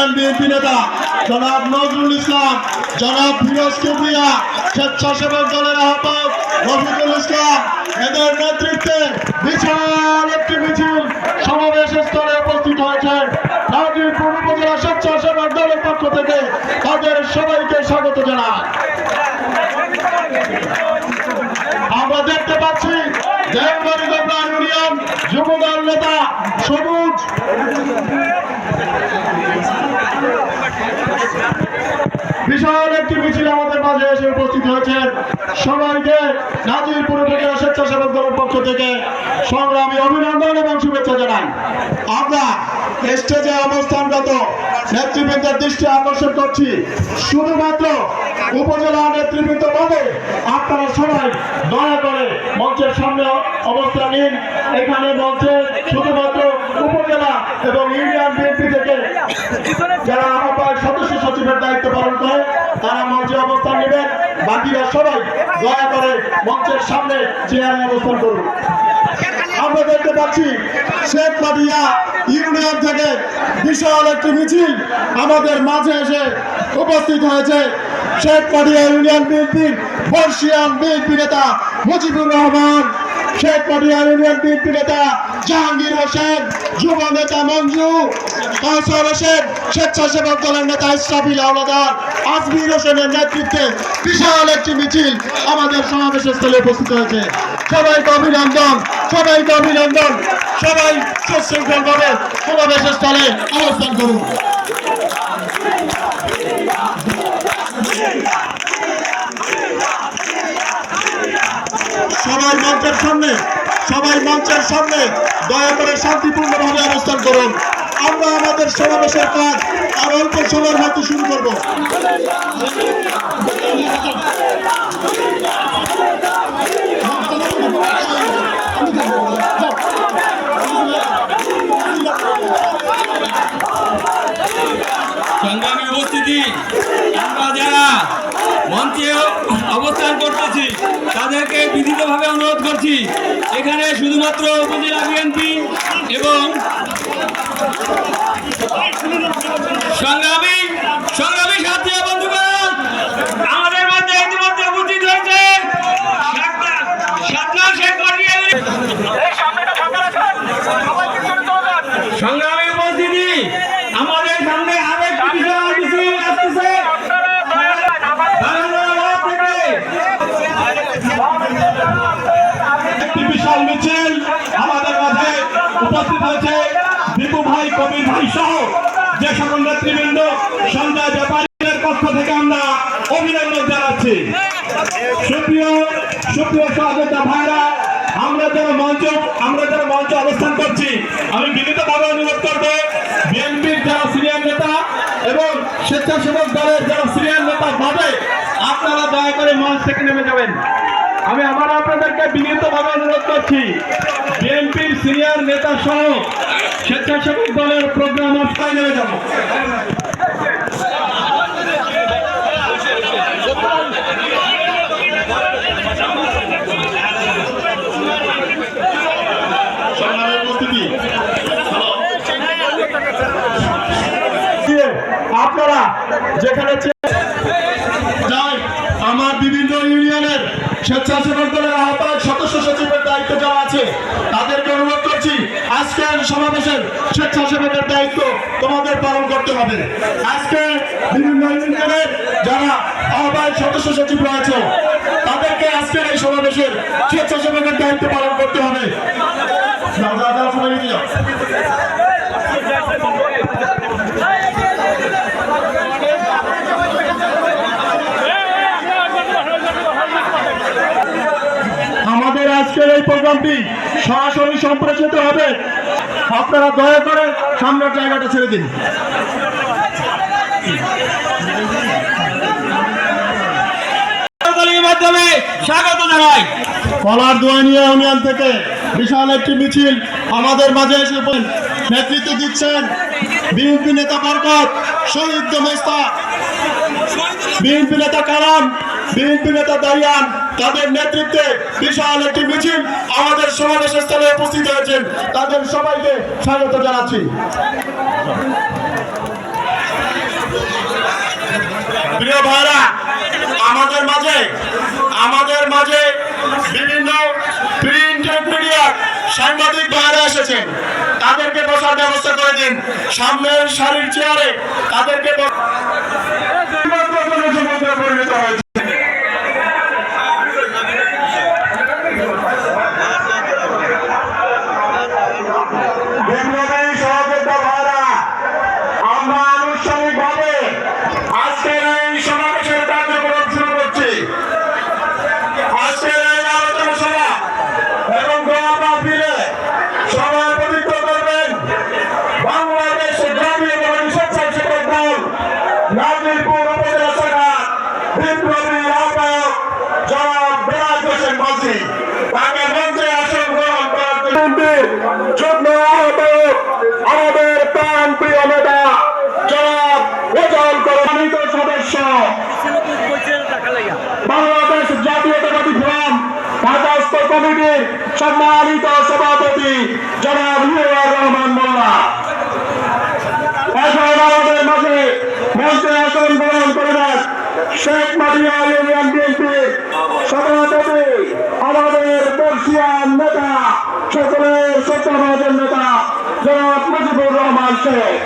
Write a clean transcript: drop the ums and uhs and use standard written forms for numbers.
Union BNP নেতা জনাব নজরুল ইসলাম, জনাব ফিরোজ কিবরিয়া, স্বেচ্ছাসেবক দলের আহ্বায়ক রফিকুল ইসলাম, এদের নেতৃত্বে বিশাল একটি মিছিল সমাবেশ স্থলে উপস্থিত হয়েছেন। নাজিরপুর উপজেলা স্বেচ্ছাসেবক দলের পক্ষ থেকে তাদের সবাইকে স্বাগত জানাই। আমরা দেখতে পাচ্ছি দেওবাড়িগোবরা ইউনিয়ন যুবদল নেতা সবুজ বিশাল একটি মিছিল আমাদের মাঝে এসে উপস্থিত হয়েছেন। সবাইকে নাজিরপুর উপজেলা স্বেচ্ছাসেবক দলের পক্ষ থেকে সংগ্রামী অভিনন্দন এবং শুভেচ্ছা জানাই। আমরা স্টেজে অবস্থানরত নেতৃবৃন্দের দৃষ্টি আকর্ষণ করছি, শুধুমাত্র উপজেলা নেতৃবৃন্দ বাদে আপনারা সবাই দয়া করে মঞ্চের সামনে অবস্থান নিন। এখানে মঞ্চে শুধুমাত্র উপজেলা এবং ইউনিয়ন বিএনপি থেকে যারা আহ্বায়ক সদস্য সচিবের দায়িত্ব পালন করে তারা মঞ্চে অবস্থান নেবেন। বাকিরা সবাই দয়া করে মঞ্চের সামনে চেয়ারে অবস্থান করুন। আমরা দেখতে পাচ্ছি শেখ মাদিয়া ইউনিয়ন থেকে বিশাল একটি মিছিল আমাদের মাঝে এসে উপস্থিত হয়েছে। শেখ মাদিয়া ইউনিয়ন বিএনপির বর্ষিয়ান বিএনপি নেতা মুজিবুর রহমান, শেখ মাদিয়া ইউনিয়ন বিএনপি নেতা জাহাঙ্গীর হোসেন, যুব নেতা মঞ্জু, কাউসার হোসেন, স্বেচ্ছাসেবক দলের নেতা ইসরাফিল হাওলাদার, আজমির হোসেনের নেতৃত্বে বিশাল একটি মিছিল আমাদের সমাবেশ স্থলে উপস্থিত হয়েছে। সবাইকে অভিনন্দন, সবাইকে অভিনন্দন। সবাই সুশৃঙ্খলভাবে সমাবেশ স্থলে অবস্থান করুন। সবাই মঞ্চের সামনে দয়া করে শান্তিপূর্ণভাবে অবস্থান করুন। আমরা আমাদের সমাবেশের কাজ আর অল্প সময়ের মধ্যে শুরু করব। সংগ্রামী উপস্থিতি, আমরা যারা মঞ্চে অবস্থান করতেছি তাদেরকে বিনীতভাবে অনুরোধ করছি, এখানে শুধুমাত্র উপজেলা বিএনপি এবং সংগ্রামী সাথী বন্ধুগণ, আমাদের মধ্যে ইতিমধ্যে উপস্থিত হয়েছে সংগ্রামী উপস্থিতি। আমাদের সামনে আরেক বিশাল মিছিল আসতেছে একটি বিশাল মিছিল আমাদের মাঝে উপস্থিত হয়েছে। দীপু ভাই, কবির ভাই সহ যে সকল নেতৃবৃন্দ সঞ্জয় ব্যাপারীদের পক্ষ থেকে আমরা অভিনন্দন জানাচ্ছি। সুপ্রিয় সহযোদ্ধা ভাইরা, আমরা যারা মঞ্চে অবস্থান করছি, আমি বিনীতভাবে অনুরোধ করব বিএনপির যারা সিনিয়র নেতা এবং স্বেচ্ছাসেবক দলের যারা সিনিয়র নেতা ভাবে আপনারা দয়া করে মঞ্চ থেকে নেমে যাবেন। আমি আপনাদেরকে বিনীতভাবে অনুরোধ করছি, বিএনপির সিনিয়র নেতা সহ স্বেচ্ছাসেবক দলের প্রোগ্রাম অবস্থায় নেমে যাব। আপনারা যেখানে যাই, আমার বিভিন্ন ইউনিয়নের স্বেচ্ছাসেবক দলের আহ্বায়ক সদস্য সচিবের দায়িত্ব যারা আছে তাদেরকে অনুরোধ করছি, আজকের সমাবেশের স্বেচ্ছাসেবকের দায়িত্ব তোমাদের পালন করতে হবে। আজকে বিভিন্ন ইউনিয়নের যারা আহ্বায়ক সদস্য সচিব রয়েছে তাদেরকে আজকের এই সমাবেশের স্বেচ্ছাসেবকের দায়িত্ব পালন করতে হবে। আমাদের আজকের এই প্রোগ্রামটি সরাসরি সম্প্রচারিত হবে, আপনারা দয়া করে সামনের জায়গাটা ছেড়ে দিন। মাধ্যমে স্বাগত জানাই। কলারদুয়া ইউনিয়ন থেকে বিশাল একটি মিছিল আমাদের মাঝে এসে নেতৃত্ব দিচ্ছেন বিএনপি নেতা বরকত, শহীদ মেস্তা, বিএনপি নেতা কালাম, বিএনপি নেতা দারিয়ান, তাদের নেতৃত্বে বিশাল একটি মিছিল আমাদের সমাবেশ স্থলে উপস্থিত হয়েছেন। তাদের সবাইকে স্বাগত জানাচ্ছি। প্রিয় ভাইরা, আমাদের মাঝে বিভিন্ন প্রিন্ট মিডিয়া সাংবাদিক ভাইরা এসেছেন, তাদেরকে বসার ব্যবস্থা করে দিন। সামনের সারির চেয়ারে তাদেরকে পরিণত হয়েছে। বিপ্লবী সহযোদ্ধা ভাইরা, আমরা আনুষ্ঠানিকভাবে আজকের এই সমাবেশের কার্যক্রম শুরু করছি। আজকের এই আলোচনা সভা এবং দোয়া মাহফিলে সভাপতিত্ব করবেন বাংলাদেশ জাতীয়তাবাদী স্বেচ্ছাসেবক দল নাজিরপুর উপজেলা শাখার বিপ্লবী আহ্বায়ক জনাব বেলায়েত হোসেন মাঝি। তাকে মঞ্চে আসন গ্রহণ করার জন্য যুগ্ম আহ্বায়ক আমাদের প্রাণ প্রিয় নেতা জনাব ওজন সম্মানিত সদস্য বাংলাদেশ জাতীয়তাবাদী ফোরাম ঢাকাস্থ কমিটির সম্মানিত সভাপতি জনাব হিউয়ার রহমান মোল্লা। এখন আমাদের মাঝে মঞ্চে আসন গ্রহণ করবেন শেখ মাদিয়া ইউনিয়ন বিএনপির সভাপতি আমাদের বর্ষিয়ান নেতা, সকলের সত্যবাদের নেতা জনাব মুজিবুর রহমান শেখ।